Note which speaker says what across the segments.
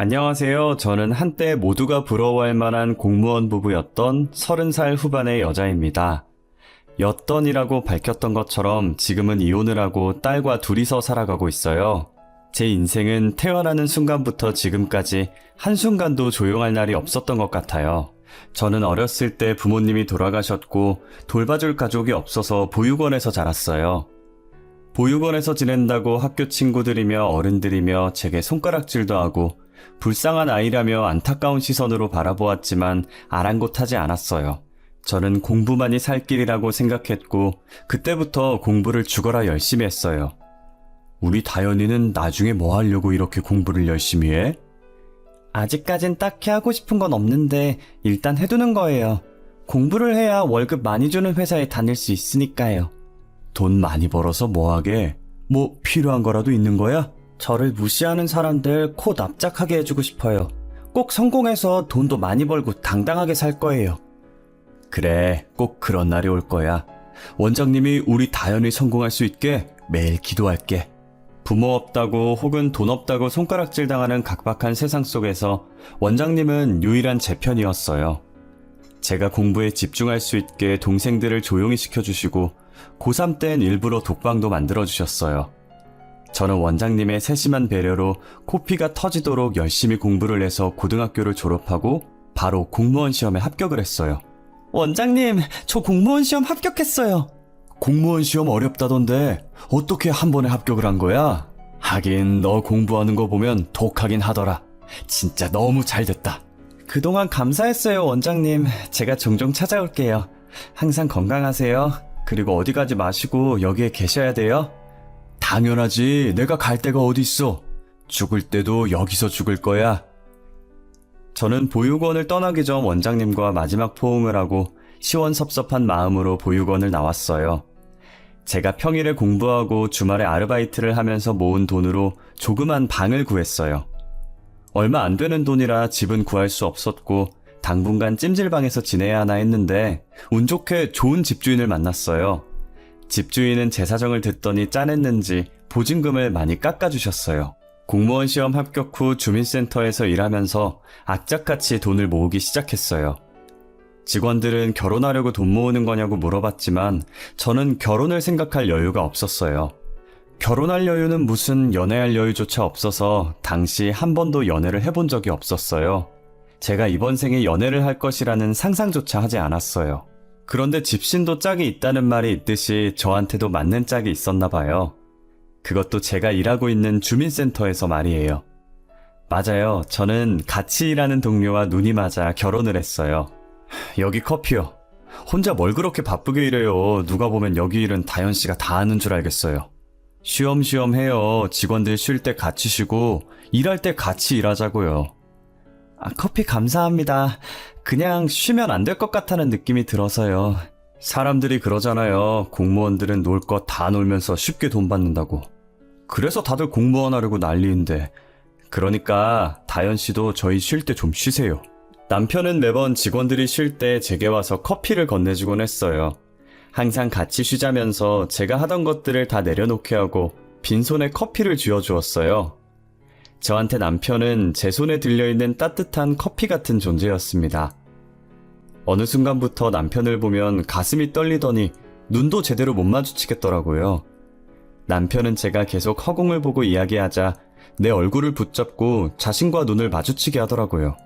Speaker 1: 안녕하세요. 저는 한때 모두가 부러워할 만한 공무원 부부였던 30살 후반의 여자입니다. 였던이라고 밝혔던 것처럼 지금은 이혼을 하고 딸과 둘이서 살아가고 있어요. 제 인생은 태어나는 순간부터 지금까지 한순간도 조용할 날이 없었던 것 같아요. 저는 어렸을 때 부모님이 돌아가셨고 돌봐줄 가족이 없어서 보육원에서 자랐어요. 보육원에서 지낸다고 학교 친구들이며 어른들이며 제게 손가락질도 하고 불쌍한 아이라며 안타까운 시선으로 바라보았지만 아랑곳하지 않았어요. 저는 공부만이 살 길이라고 생각했고 그때부터 공부를 죽어라 열심히 했어요. 우리 다현이는 나중에 뭐 하려고 이렇게 공부를 열심히 해? 아직까진 딱히 하고 싶은 건 없는데 일단 해두는 거예요. 공부를 해야 월급 많이 주는 회사에 다닐 수 있으니까요. 돈 많이 벌어서 뭐 하게? 뭐 필요한 거라도 있는 거야? 저를 무시하는 사람들 코 납작하게 해주고 싶어요. 꼭 성공해서 돈도 많이 벌고 당당하게 살 거예요. 그래, 꼭 그런 날이 올 거야. 원장님이 우리 다현이 성공할 수 있게 매일 기도할게. 부모 없다고 혹은 돈 없다고 손가락질 당하는 각박한 세상 속에서 원장님은 유일한 제 편이었어요. 제가 공부에 집중할 수 있게 동생들을 조용히 시켜주시고 고3 땐 일부러 독방도 만들어주셨어요. 저는 원장님의 세심한 배려로 코피가 터지도록 열심히 공부를 해서 고등학교를 졸업하고 바로 공무원 시험에 합격을 했어요. 원장님, 저 공무원 시험 합격했어요. 공무원 시험 어렵다던데 어떻게 한 번에 합격을 한 거야? 하긴 너 공부하는 거 보면 독하긴 하더라. 진짜 너무 잘 됐다. 그동안 감사했어요, 원장님. 제가 종종 찾아올게요. 항상 건강하세요. 그리고 어디 가지 마시고 여기에 계셔야 돼요. 당연하지. 내가 갈 데가 어디 있어. 죽을 때도 여기서 죽을 거야. 저는 보육원을 떠나기 전 원장님과 마지막 포옹을 하고 시원섭섭한 마음으로 보육원을 나왔어요. 제가 평일에 공부하고 주말에 아르바이트를 하면서 모은 돈으로 조그만 방을 구했어요. 얼마 안 되는 돈이라 집은 구할 수 없었고 당분간 찜질방에서 지내야 하나 했는데 운 좋게 좋은 집주인을 만났어요. 집주인은 제 사정을 듣더니 짠했는지 보증금을 많이 깎아주셨어요. 공무원 시험 합격 후 주민센터에서 일하면서 악착같이 돈을 모으기 시작했어요. 직원들은 결혼하려고 돈 모으는 거냐고 물어봤지만 저는 결혼을 생각할 여유가 없었어요. 결혼할 여유는 무슨 연애할 여유조차 없어서 당시 한 번도 연애를 해본 적이 없었어요. 제가 이번 생에 연애를 할 것이라는 상상조차 하지 않았어요. 그런데 집신도 짝이 있다는 말이 있듯이 저한테도 맞는 짝이 있었나 봐요. 그것도 제가 일하고 있는 주민센터에서 말이에요. 맞아요. 저는 같이 일하는 동료와 눈이 맞아 결혼을 했어요. 여기 커피요. 혼자 뭘 그렇게 바쁘게 일해요. 누가 보면 여기 일은 다현씨가 다 하는 줄 알겠어요. 쉬엄쉬엄 해요. 직원들 쉴 때 같이 쉬고 일할 때 같이 일하자고요. 커피 감사합니다. 그냥 쉬면 안 될 것 같다는 느낌이 들어서요. 사람들이 그러잖아요. 공무원들은 놀 것 다 놀면서 쉽게 돈 받는다고. 그래서 다들 공무원 하려고 난리인데. 그러니까 다현씨도 저희 쉴 때 좀 쉬세요. 남편은 매번 직원들이 쉴 때 제게 와서 커피를 건네주곤 했어요. 항상 같이 쉬자면서 제가 하던 것들을 다 내려놓게 하고 빈손에 커피를 쥐어주었어요. 저한테 남편은 제 손에 들려있는 따뜻한 커피 같은 존재였습니다. 어느 순간부터 남편을 보면 가슴이 떨리더니 눈도 제대로 못 마주치겠더라고요. 남편은 제가 계속 허공을 보고 이야기하자 내 얼굴을 붙잡고 자신과 눈을 마주치게 하더라고요.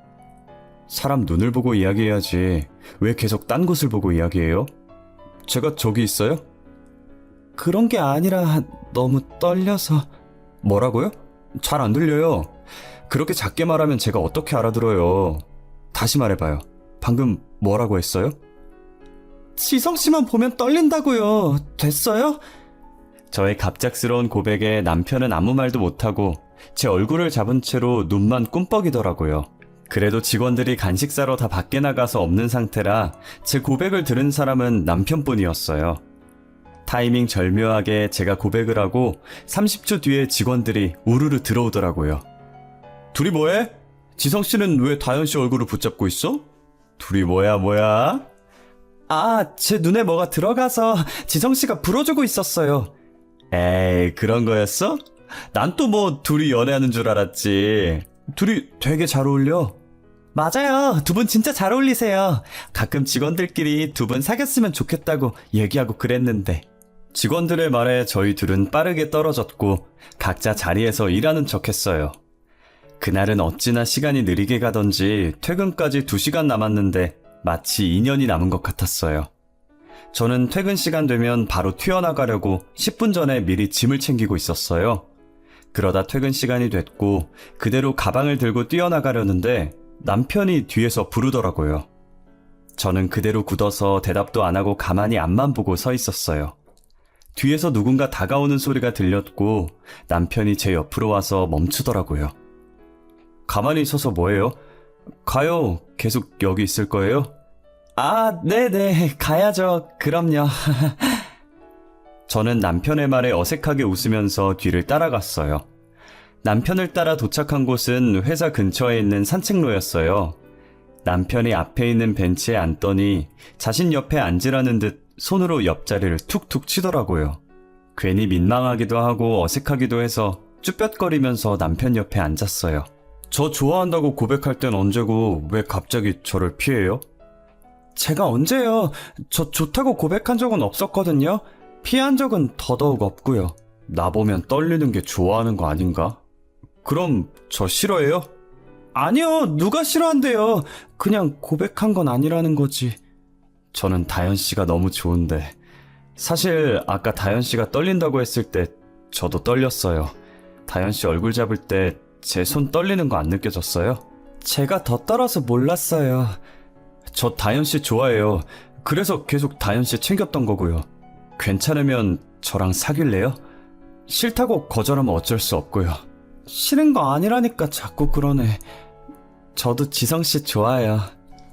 Speaker 1: 사람 눈을 보고 이야기해야지 왜 계속 딴 곳을 보고 이야기해요? 제가 저기 있어요? 그런 게 아니라 너무 떨려서. 뭐라고요? 잘 안 들려요. 그렇게 작게 말하면 제가 어떻게 알아들어요. 다시 말해봐요. 방금 뭐라고 했어요? 지성씨만 보면 떨린다고요. 됐어요? 저의 갑작스러운 고백에 남편은 아무 말도 못하고 제 얼굴을 잡은 채로 눈만 꿈뻑이더라고요. 그래도 직원들이 간식 사러 다 밖에 나가서 없는 상태라 제 고백을 들은 사람은 남편뿐이었어요. 타이밍 절묘하게 제가 고백을 하고 30초 뒤에 직원들이 우르르 들어오더라고요. 둘이 뭐해? 지성씨는 왜 다현씨 얼굴을 붙잡고 있어? 둘이 뭐야? 제 눈에 뭐가 들어가서 지성씨가 불어주고 있었어요. 에이, 그런 거였어? 난 또 뭐 둘이 연애하는 줄 알았지. 둘이 되게 잘 어울려. 맞아요. 두 분 진짜 잘 어울리세요. 가끔 직원들끼리 두 분 사귀었으면 좋겠다고 얘기하고 그랬는데. 직원들의 말에 저희 둘은 빠르게 떨어졌고 각자 자리에서 일하는 척 했어요. 그날은 어찌나 시간이 느리게 가던지 퇴근까지 2시간 남았는데 마치 2년이 남은 것 같았어요. 저는 퇴근 시간 되면 바로 튀어나가려고 10분 전에 미리 짐을 챙기고 있었어요. 그러다 퇴근 시간이 됐고 그대로 가방을 들고 뛰어나가려는데 남편이 뒤에서 부르더라고요. 저는 그대로 굳어서 대답도 안 하고 가만히 앞만 보고 서 있었어요. 뒤에서 누군가 다가오는 소리가 들렸고 남편이 제 옆으로 와서 멈추더라고요. 가만히 서서 뭐해요? 가요. 계속 여기 있을 거예요? 아, 네네. 가야죠. 그럼요. 저는 남편의 말에 어색하게 웃으면서 뒤를 따라갔어요. 남편을 따라 도착한 곳은 회사 근처에 있는 산책로였어요. 남편이 앞에 있는 벤치에 앉더니 자신 옆에 앉으라는 듯 손으로 옆자리를 툭툭 치더라고요. 괜히 민망하기도 하고 어색하기도 해서 쭈뼛거리면서 남편 옆에 앉았어요. 저 좋아한다고 고백할 땐 언제고 왜 갑자기 저를 피해요? 제가 언제요? 저 좋다고 고백한 적은 없었거든요. 피한 적은 더더욱 없고요. 나보면 떨리는 게 좋아하는 거 아닌가? 그럼 저 싫어해요? 아니요, 누가 싫어한대요. 그냥 고백한 건 아니라는 거지. 저는 다현 씨가 너무 좋은데 사실 아까 다현 씨가 떨린다고 했을 때 저도 떨렸어요. 다현 씨 얼굴 잡을 때 제 손 떨리는 거 안 느껴졌어요? 제가 더 떨어서 몰랐어요. 저 다현 씨 좋아해요. 그래서 계속 다현 씨 챙겼던 거고요. 괜찮으면 저랑 사귈래요? 싫다고 거절하면 어쩔 수 없고요. 싫은 거 아니라니까 자꾸 그러네. 저도 지성 씨 좋아해요.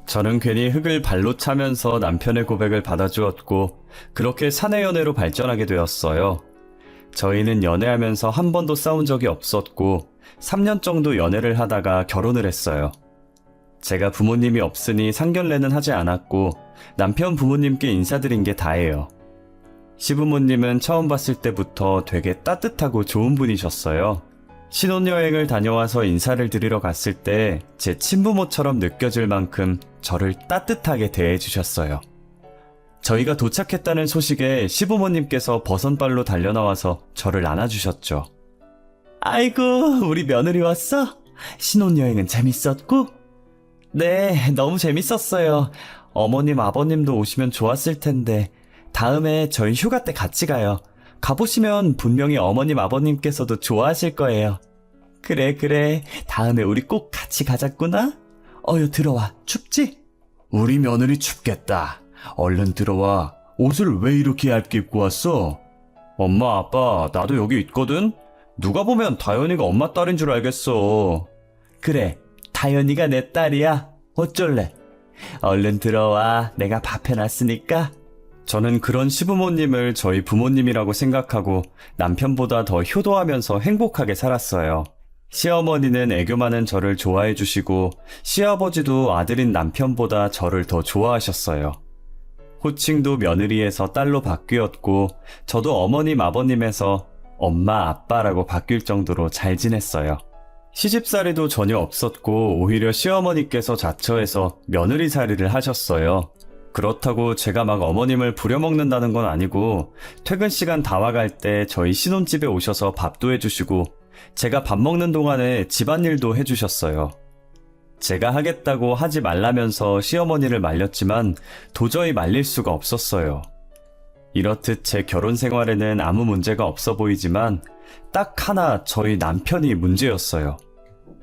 Speaker 1: 저는 괜히 흙을 발로 차면서 남편의 고백을 받아주었고 그렇게 사내 연애로 발전하게 되었어요. 저희는 연애하면서 한 번도 싸운 적이 없었고 3년 정도 연애를 하다가 결혼을 했어요. 제가 부모님이 없으니 상견례는 하지 않았고 남편 부모님께 인사드린 게 다예요. 시부모님은 처음 봤을 때부터 되게 따뜻하고 좋은 분이셨어요. 신혼여행을 다녀와서 인사를 드리러 갔을 때 제 친부모처럼 느껴질 만큼 저를 따뜻하게 대해주셨어요. 저희가 도착했다는 소식에 시부모님께서 버선발로 달려나와서 저를 안아주셨죠. 아이고, 우리 며느리 왔어? 신혼여행은 재밌었고? 네, 너무 재밌었어요. 어머님, 아버님도 오시면 좋았을 텐데 다음에 저희 휴가 때 같이 가요. 가보시면 분명히 어머님, 아버님께서도 좋아하실 거예요. 그래. 다음에 우리 꼭 같이 가자꾸나? 어여 들어와. 춥지? 우리 며느리 춥겠다. 얼른 들어와. 옷을 왜 이렇게 얇게 입고 왔어? 엄마, 아빠, 나도 여기 있거든? 누가 보면 다현이가 엄마 딸인 줄 알겠어. 그래, 다현이가 내 딸이야. 어쩔래? 얼른 들어와. 내가 밥 해놨으니까. 저는 그런 시부모님을 저희 부모님이라고 생각하고 남편보다 더 효도하면서 행복하게 살았어요. 시어머니는 애교 많은 저를 좋아해 주시고 시아버지도 아들인 남편보다 저를 더 좋아하셨어요. 호칭도 며느리에서 딸로 바뀌었고 저도 어머님 아버님에서 엄마 아빠라고 바뀔 정도로 잘 지냈어요. 시집살이도 전혀 없었고 오히려 시어머니께서 자처해서 며느리살이를 하셨어요. 그렇다고 제가 막 어머님을 부려먹는다는 건 아니고 퇴근 시간 다 와갈 때 저희 신혼집에 오셔서 밥도 해주시고 제가 밥 먹는 동안에 집안일도 해주셨어요. 제가 하겠다고 하지 말라면서 시어머니를 말렸지만 도저히 말릴 수가 없었어요. 이렇듯 제 결혼 생활에는 아무 문제가 없어 보이지만 딱 하나 저희 남편이 문제였어요.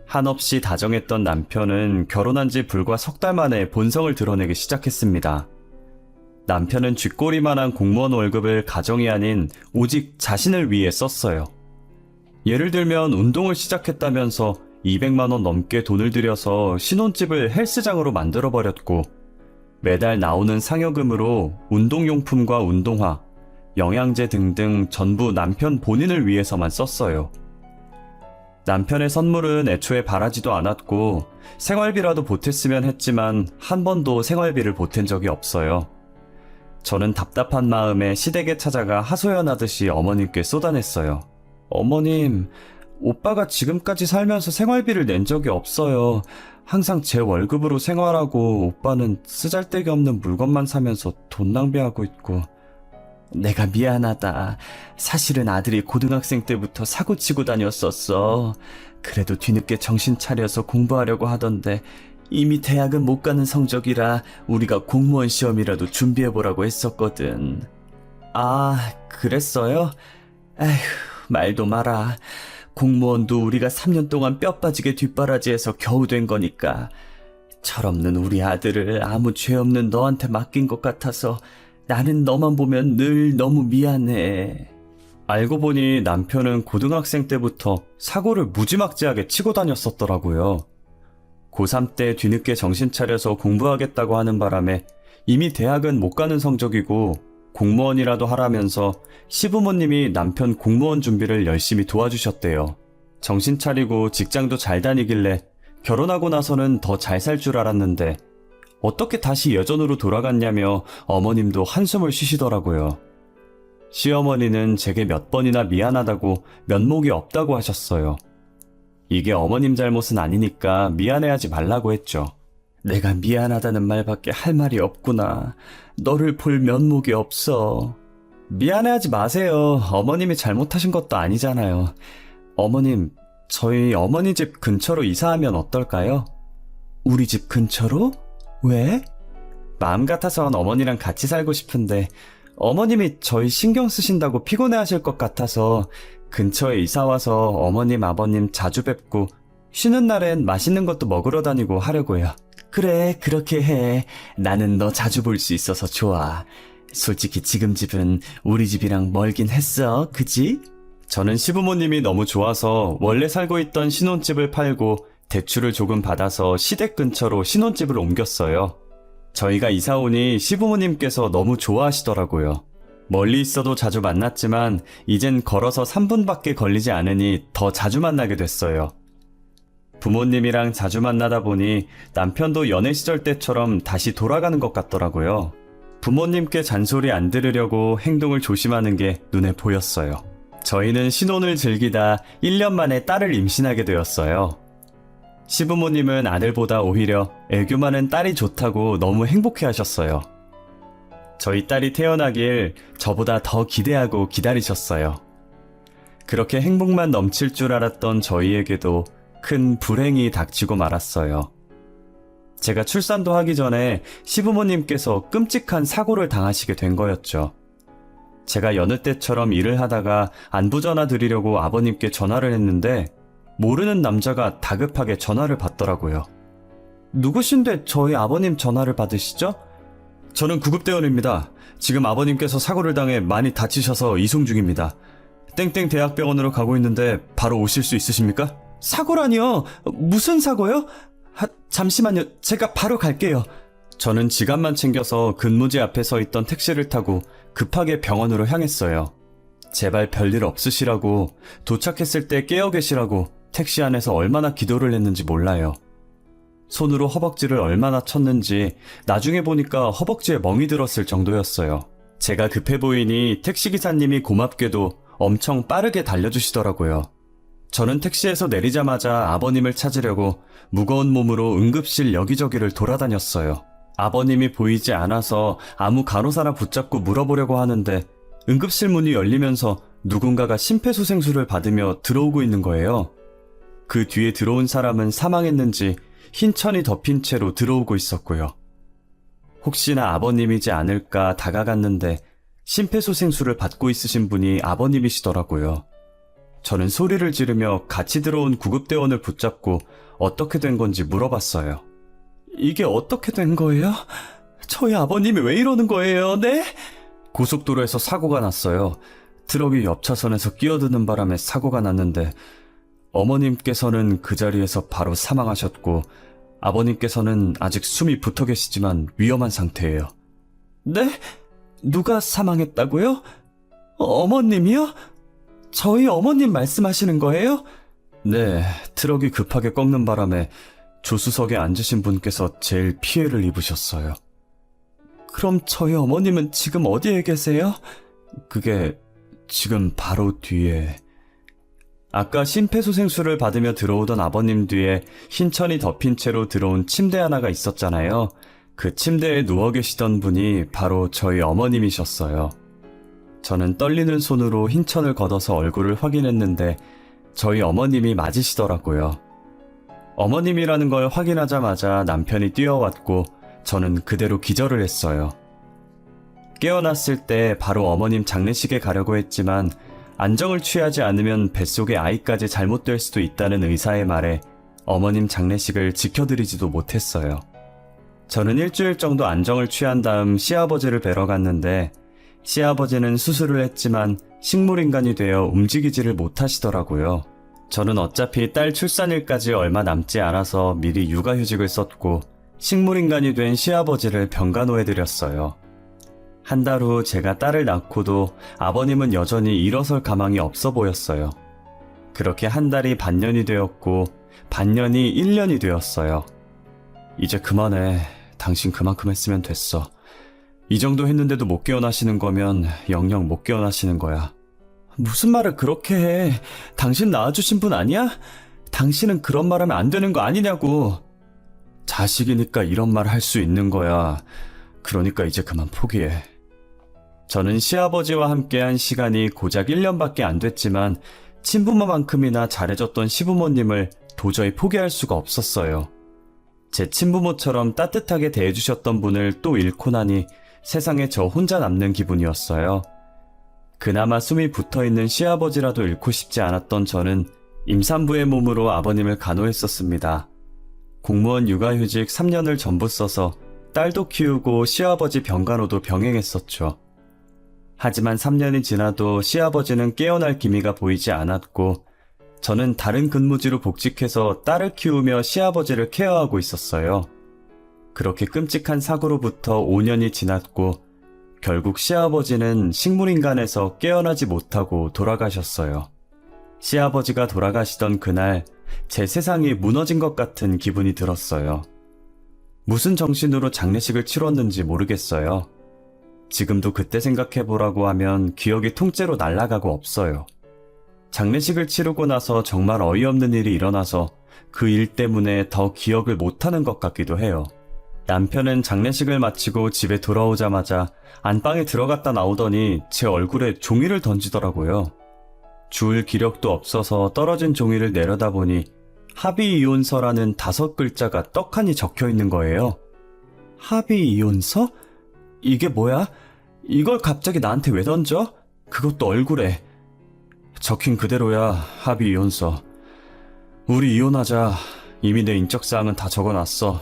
Speaker 1: 한없이 다정했던 남편은 결혼한 지 불과 3달 만에 본성을 드러내기 시작했습니다. 남편은 쥐꼬리만한 공무원 월급을 가정이 아닌 오직 자신을 위해 썼어요. 예를 들면 운동을 시작했다면서 200만 원 넘게 돈을 들여서 신혼집을 헬스장으로 만들어버렸고 매달 나오는 상여금으로 운동용품과 운동화, 영양제 등등 전부 남편 본인을 위해서만 썼어요. 남편의 선물은 애초에 바라지도 않았고 생활비라도 보탰으면 했지만 한 번도 생활비를 보탠 적이 없어요. 저는 답답한 마음에 시댁에 찾아가 하소연하듯이 어머님께 쏟아냈어요. 어머님, 오빠가 지금까지 살면서 생활비를 낸 적이 없어요. 항상 제 월급으로 생활하고 오빠는 쓰잘데기 없는 물건만 사면서 돈 낭비하고 있고. 내가 미안하다. 사실은 아들이 고등학생 때부터 사고치고 다녔었어. 그래도 뒤늦게 정신 차려서 공부하려고 하던데 이미 대학은 못 가는 성적이라 우리가 공무원 시험이라도 준비해보라고 했었거든. 아, 그랬어요? 에휴, 말도 마라. 공무원도 우리가 3년 동안 뼈 빠지게 뒷바라지해서 겨우 된 거니까. 철없는 우리 아들을 아무 죄 없는 너한테 맡긴 것 같아서 나는 너만 보면 늘 너무 미안해. 알고 보니 남편은 고등학생 때부터 사고를 무지막지하게 치고 다녔었더라고요. 고3 때 뒤늦게 정신 차려서 공부하겠다고 하는 바람에 이미 대학은 못 가는 성적이고 공무원이라도 하라면서 시부모님이 남편 공무원 준비를 열심히 도와주셨대요. 정신 차리고 직장도 잘 다니길래 결혼하고 나서는 더 잘 살 줄 알았는데 어떻게 다시 예전으로 돌아갔냐며 어머님도 한숨을 쉬시더라고요. 시어머니는 제게 몇 번이나 미안하다고 면목이 없다고 하셨어요. 이게 어머님 잘못은 아니니까 미안해하지 말라고 했죠. 내가 미안하다는 말밖에 할 말이 없구나. 너를 볼 면목이 없어. 미안해하지 마세요. 어머님이 잘못하신 것도 아니잖아요. 어머님, 저희 어머니 집 근처로 이사하면 어떨까요? 우리 집 근처로? 왜? 마음 같아선 어머니랑 같이 살고 싶은데 어머님이 저희 신경 쓰신다고 피곤해하실 것 같아서 근처에 이사와서 어머님, 아버님 자주 뵙고 쉬는 날엔 맛있는 것도 먹으러 다니고 하려고요. 그래, 그렇게 해. 나는 너 자주 볼 수 있어서 좋아. 솔직히 지금 집은 우리 집이랑 멀긴 했어, 그지? 저는 시부모님이 너무 좋아서 원래 살고 있던 신혼집을 팔고 대출을 조금 받아서 시댁 근처로 신혼집을 옮겼어요. 저희가 이사 오니 시부모님께서 너무 좋아하시더라고요. 멀리 있어도 자주 만났지만 이젠 걸어서 3분밖에 걸리지 않으니 더 자주 만나게 됐어요. 부모님이랑 자주 만나다 보니 남편도 연애 시절 때처럼 다시 돌아가는 것 같더라고요. 부모님께 잔소리 안 들으려고 행동을 조심하는 게 눈에 보였어요. 저희는 신혼을 즐기다 1년 만에 딸을 임신하게 되었어요. 시부모님은 아들보다 오히려 애교 많은 딸이 좋다고 너무 행복해 하셨어요. 저희 딸이 태어나길 저보다 더 기대하고 기다리셨어요. 그렇게 행복만 넘칠 줄 알았던 저희에게도 큰 불행이 닥치고 말았어요. 제가 출산도 하기 전에 시부모님께서 끔찍한 사고를 당하시게 된 거였죠. 제가 여느 때처럼 일을 하다가 안부 전화 드리려고 아버님께 전화를 했는데 모르는 남자가 다급하게 전화를 받더라고요. 누구신데 저희 아버님 전화를 받으시죠? 저는 구급대원입니다. 지금 아버님께서 사고를 당해 많이 다치셔서 이송 중입니다. 땡땡 대학병원으로 가고 있는데 바로 오실 수 있으십니까? 사고라니요? 무슨 사고요? 잠시만요. 제가 바로 갈게요. 저는 지갑만 챙겨서 근무지 앞에 서 있던 택시를 타고 급하게 병원으로 향했어요. 제발 별일 없으시라고, 도착했을 때 깨어 계시라고 택시 안에서 얼마나 기도를 했는지 몰라요. 손으로 허벅지를 얼마나 쳤는지 나중에 보니까 허벅지에 멍이 들었을 정도였어요. 제가 급해 보이니 택시기사님이 고맙게도 엄청 빠르게 달려주시더라고요. 저는 택시에서 내리자마자 아버님을 찾으려고 무거운 몸으로 응급실 여기저기를 돌아다녔어요. 아버님이 보이지 않아서 아무 간호사나 붙잡고 물어보려고 하는데 응급실 문이 열리면서 누군가가 심폐소생술을 받으며 들어오고 있는 거예요. 그 뒤에 들어온 사람은 사망했는지 흰 천이 덮인 채로 들어오고 있었고요. 혹시나 아버님이지 않을까 다가갔는데 심폐소생술을 받고 있으신 분이 아버님이시더라고요. 저는 소리를 지르며 같이 들어온 구급대원을 붙잡고 어떻게 된 건지 물어봤어요. 이게 어떻게 된 거예요? 저희 아버님이 왜 이러는 거예요, 네? 고속도로에서 사고가 났어요. 트럭이 옆 차선에서 끼어드는 바람에 사고가 났는데 어머님께서는 그 자리에서 바로 사망하셨고 아버님께서는 아직 숨이 붙어 계시지만 위험한 상태예요. 네? 누가 사망했다고요? 어머님이요? 저희 어머님 말씀하시는 거예요? 네, 트럭이 급하게 꺾는 바람에 조수석에 앉으신 분께서 제일 피해를 입으셨어요. 그럼 저희 어머님은 지금 어디에 계세요? 그게 지금 바로 뒤에... 아까 심폐소생술을 받으며 들어오던 아버님 뒤에 흰 천이 덮인 채로 들어온 침대 하나가 있었잖아요. 그 침대에 누워 계시던 분이 바로 저희 어머님이셨어요. 저는 떨리는 손으로 흰 천을 걷어서 얼굴을 확인했는데 저희 어머님이 맞으시더라고요. 어머님이라는 걸 확인하자마자 남편이 뛰어왔고 저는 그대로 기절을 했어요. 깨어났을 때 바로 어머님 장례식에 가려고 했지만 안정을 취하지 않으면 뱃속의 아이까지 잘못될 수도 있다는 의사의 말에 어머님 장례식을 지켜드리지도 못했어요. 저는 일주일 정도 안정을 취한 다음 시아버지를 뵈러 갔는데 시아버지는 수술을 했지만 식물인간이 되어 움직이지를 못하시더라고요. 저는 어차피 딸 출산일까지 얼마 남지 않아서 미리 육아휴직을 썼고 식물인간이 된 시아버지를 병간호해드렸어요. 한 달 후 제가 딸을 낳고도 아버님은 여전히 일어설 가망이 없어 보였어요. 그렇게 한 달이 반년이 되었고 반년이 1년이 되었어요. 이제 그만해. 당신 그만큼 했으면 됐어. 이 정도 했는데도 못 깨어나시는 거면 영영 못 깨어나시는 거야. 무슨 말을 그렇게 해. 당신 낳아주신 분 아니야? 당신은 그런 말 하면 안 되는 거 아니냐고. 자식이니까 이런 말 할 수 있는 거야. 그러니까 이제 그만 포기해. 저는 시아버지와 함께한 시간이 고작 1년밖에 안 됐지만 친부모만큼이나 잘해줬던 시부모님을 도저히 포기할 수가 없었어요. 제 친부모처럼 따뜻하게 대해주셨던 분을 또 잃고 나니 세상에 저 혼자 남는 기분이었어요. 그나마 숨이 붙어있는 시아버지라도 잃고 싶지 않았던 저는 임산부의 몸으로 아버님을 간호했었습니다. 공무원 육아휴직 3년을 전부 써서 딸도 키우고 시아버지 병간호도 병행했었죠. 하지만 3년이 지나도 시아버지는 깨어날 기미가 보이지 않았고 저는 다른 근무지로 복직해서 딸을 키우며 시아버지를 케어하고 있었어요. 그렇게 끔찍한 사고로부터 5년이 지났고 결국 시아버지는 식물인간에서 깨어나지 못하고 돌아가셨어요. 시아버지가 돌아가시던 그날 제 세상이 무너진 것 같은 기분이 들었어요. 무슨 정신으로 장례식을 치렀는지 모르겠어요. 지금도 그때 생각해보라고 하면 기억이 통째로 날아가고 없어요. 장례식을 치르고 나서 정말 어이없는 일이 일어나서 그 일 때문에 더 기억을 못하는 것 같기도 해요. 남편은 장례식을 마치고 집에 돌아오자마자 안방에 들어갔다 나오더니 제 얼굴에 종이를 던지더라고요. 주울 기력도 없어서 떨어진 종이를 내려다보니 합의이혼서라는 5글자가 떡하니 적혀있는 거예요. 합의이혼서? 이게 뭐야? 이걸 갑자기 나한테 왜 던져? 그것도 얼굴에. 적힌 그대로야, 합의이혼서. 우리 이혼하자. 이미 내 인적사항은 다 적어놨어.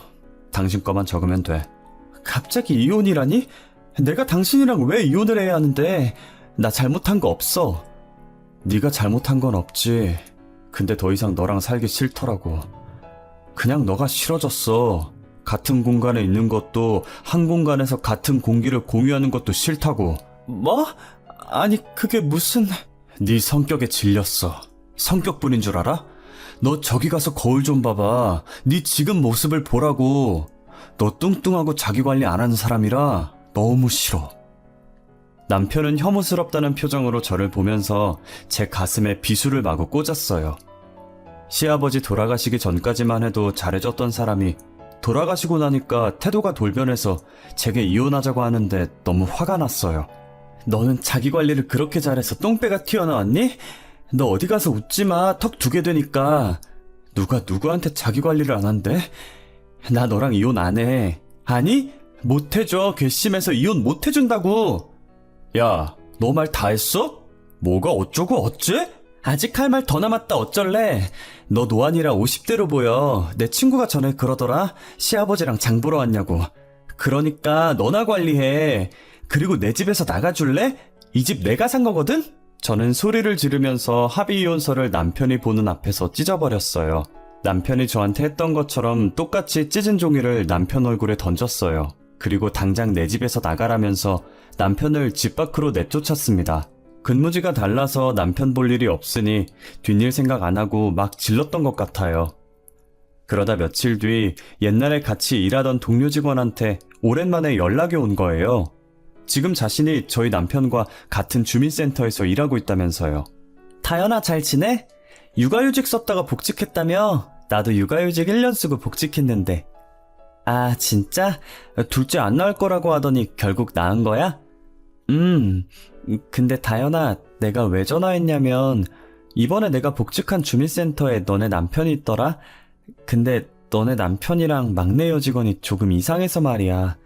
Speaker 1: 당신 거만 적으면 돼. 갑자기 이혼이라니? 내가 당신이랑 왜 이혼을 해야 하는데? 나 잘못한 거 없어. 네가 잘못한 건 없지. 근데 더 이상 너랑 살기 싫더라고. 그냥 너가 싫어졌어. 같은 공간에 있는 것도 한 공간에서 같은 공기를 공유하는 것도 싫다고. 뭐? 아니 그게 무슨... 네 성격에 질렸어. 성격뿐인 줄 알아? 너 저기 가서 거울 좀 봐봐. 네 지금 모습을 보라고. 너 뚱뚱하고 자기관리 안 하는 사람이라 너무 싫어. 남편은 혐오스럽다는 표정으로 저를 보면서 제 가슴에 비수를 마구 꽂았어요. 시아버지 돌아가시기 전까지만 해도 잘해줬던 사람이 돌아가시고 나니까 태도가 돌변해서 제게 이혼하자고 하는데 너무 화가 났어요. 너는 자기 관리를 그렇게 잘해서 똥배가 튀어나왔니? 너 어디 가서 웃지 마. 턱 두게 되니까. 누가 누구한테 자기 관리를 안 한대? 나 너랑 이혼 안 해. 아니? 못 해줘. 괘씸해서 이혼 못 해준다고. 야, 너 말 다 했어? 뭐가 어쩌고 어째? 아직 할 말 더 남았다 어쩔래? 너 노안이라 50대로 보여. 내 친구가 전에 그러더라. 시아버지랑 장 보러 왔냐고. 그러니까 너나 관리해. 그리고 내 집에서 나가줄래? 이 집 내가 산 거거든? 저는 소리를 지르면서 합의이혼서를 남편이 보는 앞에서 찢어버렸어요. 남편이 저한테 했던 것처럼 똑같이 찢은 종이를 남편 얼굴에 던졌어요. 그리고 당장 내 집에서 나가라면서 남편을 집 밖으로 내쫓았습니다. 근무지가 달라서 남편 볼 일이 없으니 뒷일 생각 안 하고 막 질렀던 것 같아요. 그러다 며칠 뒤 옛날에 같이 일하던 동료 직원한테 오랜만에 연락이 온 거예요. 지금 자신이 저희 남편과 같은 주민센터에서 일하고 있다면서요. 다현아 잘 지내? 육아휴직 썼다가 복직했다며? 나도 육아휴직 1년 쓰고 복직했는데. 아, 진짜? 둘째 안 낳을 거라고 하더니 결국 낳은 거야? 근데 다현아, 내가 왜 전화했냐면, 이번에 내가 복직한 주민센터에 너네 남편이 있더라? 근데 너네 남편이랑 막내 여직원이 조금 이상해서 말이야.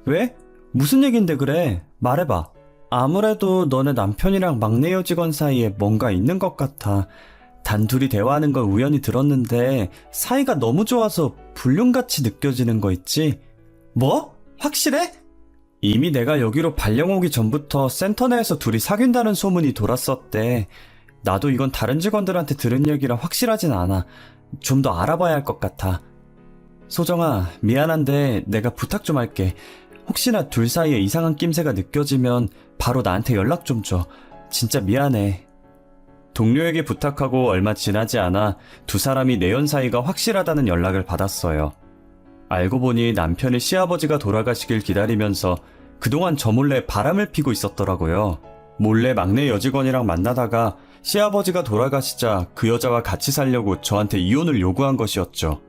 Speaker 1: 왜? 무슨 얘긴데 그래? 말해봐. 아무래도 너네 남편이랑 막내 여직원 사이에 뭔가 있는 것 같아. 단둘이 대화하는 걸 우연히 들었는데 사이가 너무 좋아서 불륜같이 느껴지는 거 있지? 뭐? 확실해? 이미 내가 여기로 발령 오기 전부터 센터 내에서 둘이 사귄다는 소문이 돌았었대. 나도 이건 다른 직원들한테 들은 얘기라 확실하진 않아. 좀 더 알아봐야 할 것 같아. 소정아, 미안한데 내가 부탁 좀 할게. 혹시나 둘 사이에 이상한 낌새가 느껴지면 바로 나한테 연락 좀 줘. 진짜 미안해. 동료에게 부탁하고 얼마 지나지 않아 두 사람이 내연 사이가 확실하다는 연락을 받았어요. 알고 보니 남편의 시아버지가 돌아가시길 기다리면서 그동안 저 몰래 바람을 피고 있었더라고요. 몰래 막내 여직원이랑 만나다가 시아버지가 돌아가시자 그 여자와 같이 살려고 저한테 이혼을 요구한 것이었죠.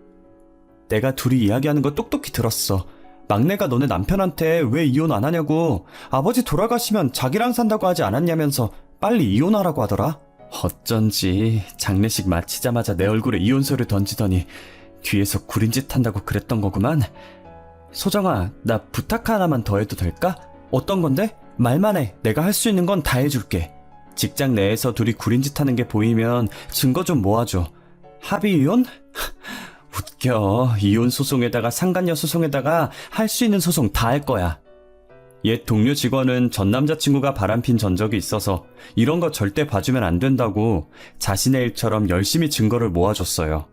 Speaker 1: 내가 둘이 이야기하는 거 똑똑히 들었어. 막내가 너네 남편한테 왜 이혼 안 하냐고, 아버지 돌아가시면 자기랑 산다고 하지 않았냐면서 빨리 이혼하라고 하더라. 어쩐지 장례식 마치자마자 내 얼굴에 이혼서를 던지더니 뒤에서 구린짓 한다고 그랬던 거구만. 소정아, 나 부탁 하나만 더 해도 될까? 어떤 건데? 말만 해. 내가 할 수 있는 건 다 해줄게. 직장 내에서 둘이 구린짓 하는 게 보이면 증거 좀 모아줘. 합의 이혼? 웃겨. 이혼 소송에다가 상간녀 소송에다가 할 수 있는 소송 다 할 거야. 옛 동료 직원은 전 남자친구가 바람핀 전적이 있어서 이런 거 절대 봐주면 안 된다고 자신의 일처럼 열심히 증거를 모아줬어요.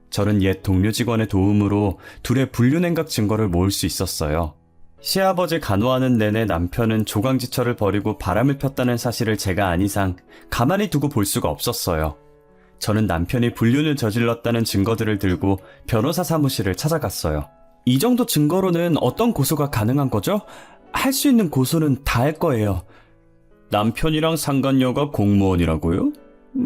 Speaker 1: 저는 옛 동료 직원의 도움으로 둘의 불륜행각 증거를 모을 수 있었어요. 시아버지 간호하는 내내 남편은 조강지처를 벌이고 바람을 폈다는 사실을 제가 안 이상 가만히 두고 볼 수가 없었어요. 저는 남편이 불륜을 저질렀다는 증거들을 들고 변호사 사무실을 찾아갔어요. 이 정도 증거로는 어떤 고소가 가능한 거죠? 할 수 있는 고소는 다 할 거예요. 남편이랑 상간녀가 공무원이라고요?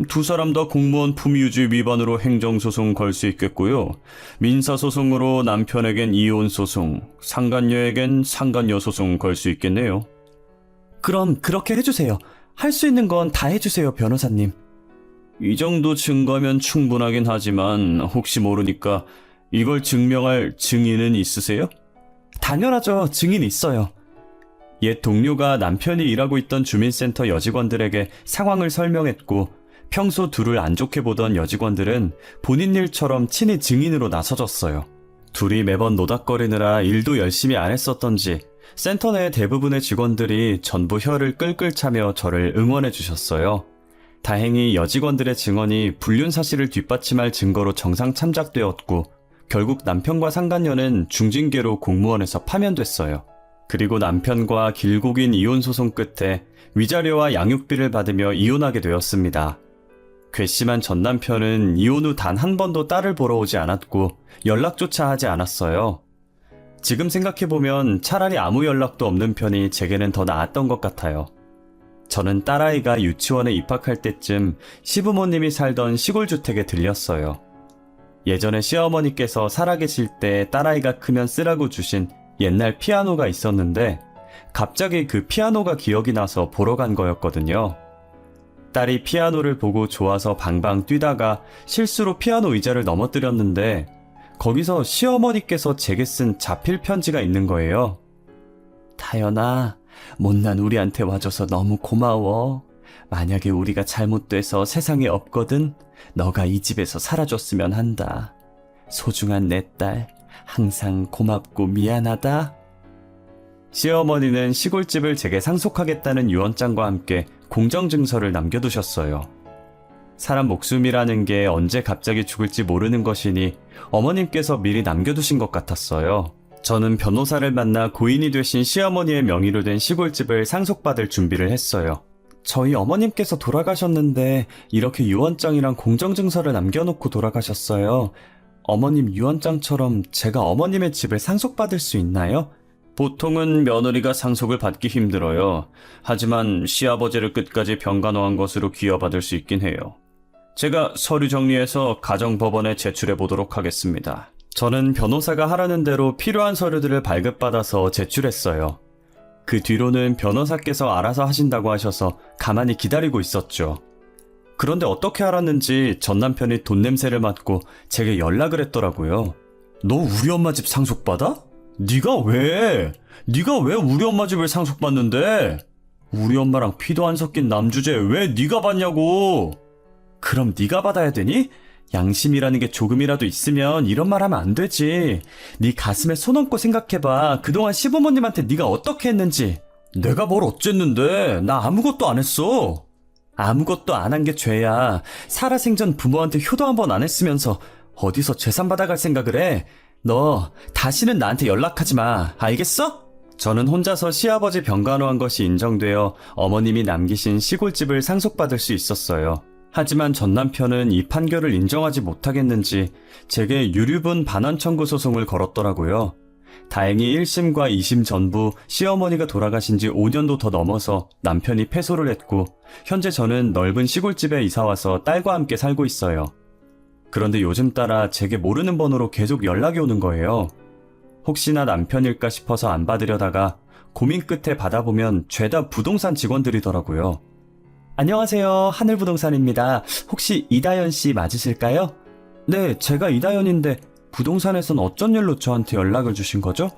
Speaker 1: 두 사람 다 공무원 품위유지 위반으로 행정소송 걸 수 있겠고요. 민사소송으로 남편에겐 이혼소송, 상간녀에겐 상간녀 소송 걸 수 있겠네요. 그럼 그렇게 해주세요. 할 수 있는 건 다 해주세요, 변호사님. 이 정도 증거면 충분하긴 하지만 혹시 모르니까 이걸 증명할 증인은 있으세요? 당연하죠. 증인 있어요. 옛 동료가 남편이 일하고 있던 주민센터 여직원들에게 상황을 설명했고 평소 둘을 안 좋게 보던 여직원들은 본인 일처럼 친히 증인으로 나서줬어요. 둘이 매번 노닥거리느라 일도 열심히 안 했었던지 센터 내 대부분의 직원들이 전부 혀를 끌끌 차며 저를 응원해 주셨어요. 다행히 여직원들의 증언이 불륜 사실을 뒷받침할 증거로 정상 참작되었고 결국 남편과 상간녀는 중징계로 공무원에서 파면됐어요. 그리고 남편과 길고 긴 이혼 소송 끝에 위자료와 양육비를 받으며 이혼하게 되었습니다. 괘씸한 전 남편은 이혼 후 단 한 번도 딸을 보러 오지 않았고 연락조차 하지 않았어요. 지금 생각해보면 차라리 아무 연락도 없는 편이 제게는 더 나았던 것 같아요. 저는 딸아이가 유치원에 입학할 때쯤 시부모님이 살던 시골주택에 들렸어요. 예전에 시어머니께서 살아계실 때 딸아이가 크면 쓰라고 주신 옛날 피아노가 있었는데 갑자기 그 피아노가 기억이 나서 보러 간 거였거든요. 딸이 피아노를 보고 좋아서 방방 뛰다가 실수로 피아노 의자를 넘어뜨렸는데 거기서 시어머니께서 제게 쓴 자필 편지가 있는 거예요. 다현아, 못난 우리한테 와줘서 너무 고마워. 만약에 우리가 잘못돼서 세상에 없거든 너가 이 집에서 살아줬으면 한다. 소중한 내 딸, 항상 고맙고 미안하다. 시어머니는 시골집을 제게 상속하겠다는 유언장과 함께 공정증서를 남겨두셨어요. 사람 목숨이라는 게 언제 갑자기 죽을지 모르는 것이니 어머님께서 미리 남겨두신 것 같았어요. 저는 변호사를 만나 고인이 되신 시어머니의 명의로 된 시골집을 상속받을 준비를 했어요. 저희 어머님께서 돌아가셨는데 이렇게 유언장이랑 공정증서를 남겨놓고 돌아가셨어요. 어머님 유언장처럼 제가 어머님의 집을 상속받을 수 있나요? 보통은 며느리가 상속을 받기 힘들어요. 하지만 시아버지를 끝까지 병간호한 것으로 귀여받을 수 있긴 해요. 제가 서류 정리해서 가정법원에 제출해 보도록 하겠습니다. 저는 변호사가 하라는 대로 필요한 서류들을 발급받아서 제출했어요. 그 뒤로는 변호사께서 알아서 하신다고 하셔서 가만히 기다리고 있었죠. 그런데 어떻게 알았는지 전 남편이 돈 냄새를 맡고 제게 연락을 했더라고요. 너 우리 엄마 집 상속받아? 네가 왜 우리 엄마 집을 상속받는데? 우리 엄마랑 피도 안 섞인 남주제 왜 네가 받냐고. 그럼 네가 받아야 되니? 양심이라는 게 조금이라도 있으면 이런 말 하면 안 되지. 네 가슴에 손 얹고 생각해봐. 그동안 시부모님한테 네가 어떻게 했는지. 내가 뭘 어쨌는데. 나 아무것도 안 했어. 아무것도 안 한 게 죄야. 살아생전 부모한테 효도 한 번 안 했으면서 어디서 재산 받아갈 생각을 해. 너 다시는 나한테 연락하지 마. 알겠어? 저는 혼자서 시아버지 병간호한 것이 인정되어 어머님이 남기신 시골집을 상속받을 수 있었어요. 하지만 전 남편은 이 판결을 인정하지 못하겠는지 제게 유류분 반환 청구 소송을 걸었더라고요. 다행히 1심과 2심 전부 시어머니가 돌아가신 지 5년도 더 넘어서 남편이 패소를 했고 현재 저는 넓은 시골집에 이사와서 딸과 함께 살고 있어요. 그런데 요즘 따라 제게 모르는 번호로 계속 연락이 오는 거예요. 혹시나 남편일까 싶어서 안 받으려다가 고민 끝에 받아보면 죄다 부동산 직원들이더라고요. 안녕하세요. 하늘부동산입니다. 혹시 이다연 씨 맞으실까요? 네, 제가 이다연인데 부동산에선 어쩐 일로 저한테 연락을 주신 거죠?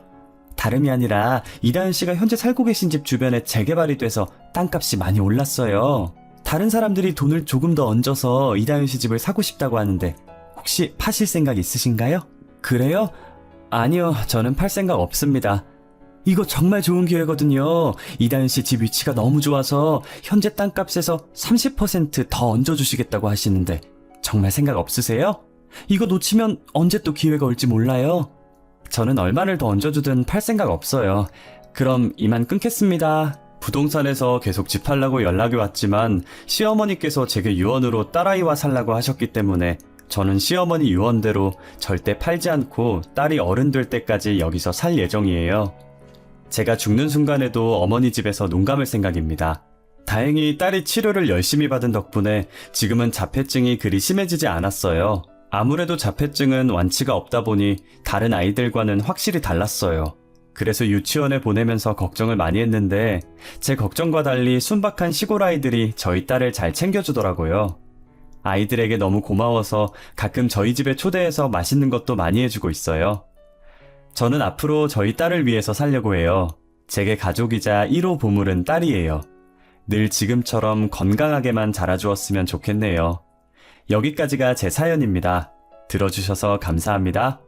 Speaker 1: 다름이 아니라 이다연 씨가 현재 살고 계신 집 주변에 재개발이 돼서 땅값이 많이 올랐어요. 다른 사람들이 돈을 조금 더 얹어서 이다연 씨 집을 사고 싶다고 하는데 혹시 파실 생각 있으신가요? 그래요? 아니요, 저는 팔 생각 없습니다. 이거 정말 좋은 기회거든요. 이다연 씨 집 위치가 너무 좋아서 현재 땅값에서 30%더 얹어주시겠다고 하시는데 정말 생각 없으세요? 이거 놓치면 언제 또 기회가 올지 몰라요. 저는 얼마를 더 얹어주든 팔 생각 없어요. 그럼 이만 끊겠습니다. 부동산에서 계속 집 팔라고 연락이 왔지만 시어머니께서 제게 유언으로 딸아이와 살라고 하셨기 때문에 저는 시어머니 유언대로 절대 팔지 않고 딸이 어른 될 때까지 여기서 살 예정이에요. 제가 죽는 순간에도 어머니 집에서 눈 감을 생각입니다. 다행히 딸이 치료를 열심히 받은 덕분에 지금은 자폐증이 그리 심해지지 않았어요. 아무래도 자폐증은 완치가 없다 보니 다른 아이들과는 확실히 달랐어요. 그래서 유치원에 보내면서 걱정을 많이 했는데 제 걱정과 달리 순박한 시골 아이들이 저희 딸을 잘 챙겨주더라고요. 아이들에게 너무 고마워서 가끔 저희 집에 초대해서 맛있는 것도 많이 해주고 있어요. 저는 앞으로 저희 딸을 위해서 살려고 해요. 제게 가족이자 1호 보물은 딸이에요. 늘 지금처럼 건강하게만 자라주었으면 좋겠네요. 여기까지가 제 사연입니다. 들어주셔서 감사합니다.